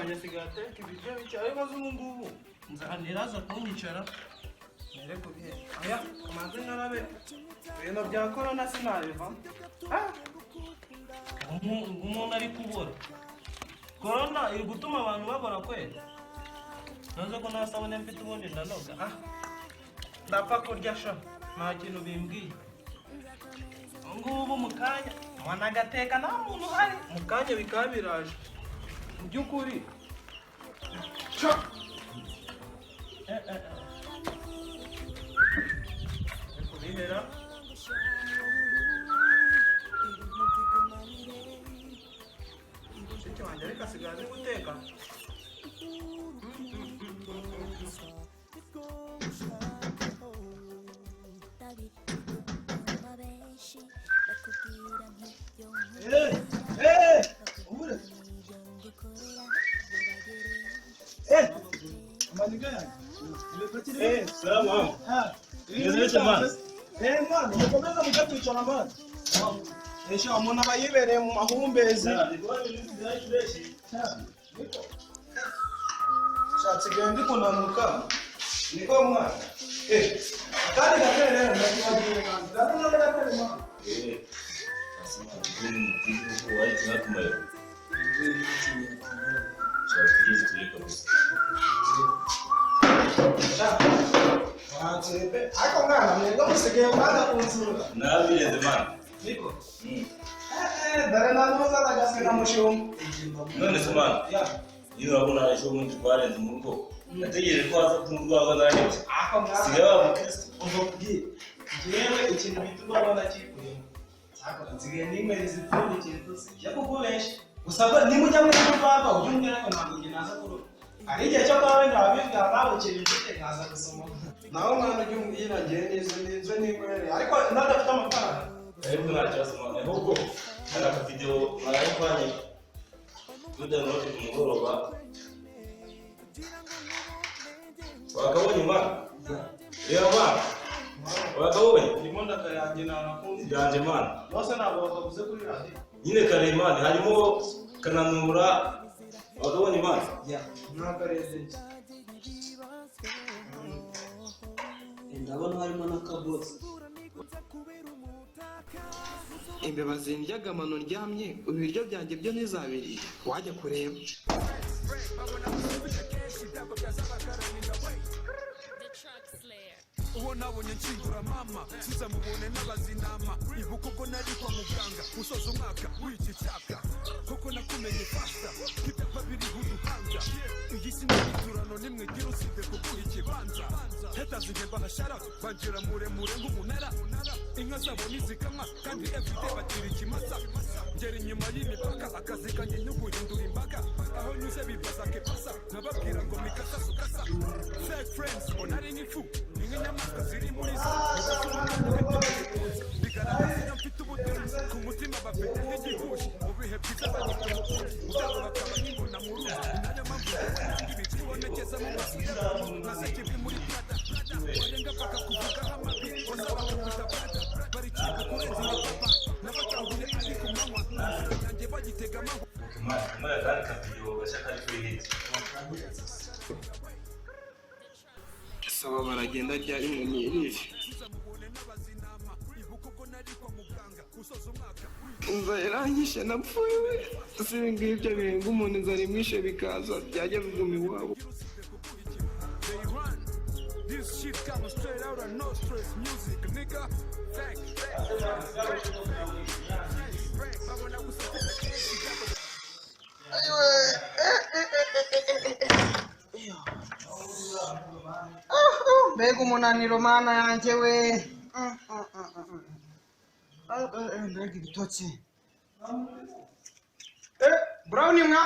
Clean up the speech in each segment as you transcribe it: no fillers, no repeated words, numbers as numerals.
wanjye asigaye ateka ibiryo bike ariko z'ubungubu nzaniraza kunyicara mere kubihe aya kamanze nkarabe ibintu bya korona sinabivamo umuntu ari kubura korona iri gutuma abantu babora kweli ntuze ko nta sabune mfite ubundi ndanoga ndapfa kurya sha nta kintu bimbwiye ngubu mu kanya wanagateka nta muntu uhari mu kanya bikaba biraje mu by'ukuri kubihera mushiki wanjye ariko asigaye azi guteka Salamu. Mwana, mukomeza mukatwicara mwana. Esha umuntu aba yibereye mu mahumbezi. Shatse gende kunamuka. Niko mwana. Kandi gatere ndakibagiye kandi. Ndabona gatere mwana. Asma, ni mtu wa hiyo tunayo. Sasa hizi kabisa. Watsebe, ako ngana mwenga musege mwana kunzura. Nabire demana. Niko. Dare na noza dagase na mushum. None semana. Ya. Iyo abona ejo mu tware mu rugo. Nategereje ko aza kumurwa bazanye. Ako ngana. Sigaba mu Kristo. Uzobwiye. Jewe ikintu bituma bana kikuyemo. Sako nzige nimwe zipfundikiye tose. Yakubulesha. Usaba nimujya muri baba ubyumvira ko ntabwo nginaza kuro. Ari igihe cyo kwawe ndabibwira nawe ikintu gite nkaza gusoma. Naho mwana ubyumvira ngeneze nimwe ariko ndadafite amafaranga. Ariko ntacyose mwana ahubwo hari aka video maraye kwanye. Tudownload ku mugoroba. Wakabonye mwana? Reba mwana. Wakabonye? Ndimo ndakayange narakunze. Yanje mwana. Bose ntabwo bakavuze kuri radio. Nyine Karemani harimo Kananura wakabonye mwana? Ya, nakareze. ndabona harimo n'akabosi imbeba zindyaga amano ndyamye ibiryo byanjye byo ntizabiriye wajya kureba uwo nabonye nshingura mama siza mubone n'abazinama ibuka uko nari kwa muganga usoza umwaka w'iki cyaka kuko nakumenye fasta kitapa biri uduhanga iyi si n'iturano nimwe gira usibye kuguha ikibanza hetazinge bahashara bangira muremure nk'umunara inka zabo nizikamwa kandi everyday bagira ikimasa ngera inyuma y'imipaka akazi kanjye nyuguhindura imbaga aho nyuze bibaza kepasa nababwira ngo mikasa sukasa fake friends onari nk'ifu n'inyamaswa ziri muri zo bigaragaza iyo mfite ubutunzi ku mutima bafite nk'igihushi mu bihe byiza banyita umukunzi byabo bakaba nk'imbona mu rugo nayo mpamvu ibiti bonekeza mu masura maze kimwe muri prada warenga paka kuvugaho amabi bose bakakwita prada baricika kurenza imipapa n'abatahuye ari ku manywa yanjye bagitega amahwa Mwana kandi ka video bashaka ari kuri hit. saba baragenda ryari mu mirire inzara iranyishe napfuye si ngibyo birenga umuntu inzara imwishe bikaza byajya biguma iwabo This shit comes straight out of no stress music, nigga. Fact. Mbega umunaniro mana yanjye we. Mbega ibitotsi. Brown mwa?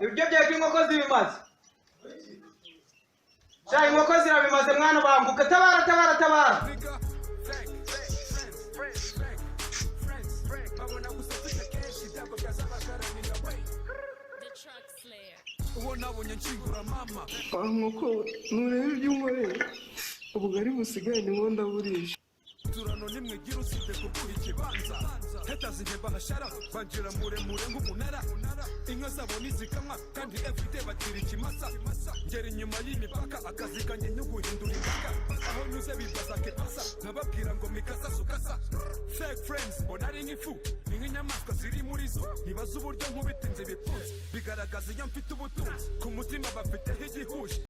Ibyo byego inkoko zibimaze. Cya inkoko zirabimaze mwana bambuka tabara tabara tabara. Uwo nabonye nshingura mama nk'uko nureba iby'umurere ubugari busigaye ni ngo ndaburisha turano nimwe gira usibye kuguha ikibanza hetazi maze njye bahashara banjira muremure nk'umunara inka zabo nizikamwa kandi everyday batira ikimasa ngera inyuma y'imipaka akazi kanjye nyuguhindura imbaga aho nyuze bibaza kepasa nkababwira ngo mikasa sukasa fake friends mbona ari nk'ifu ni nk'inyamaswa ziri muri zo ntibaza uburyo nkubitinze bipfunze bigaragaza iyo mfite ubutunzi ku mutima bafiteho igihuje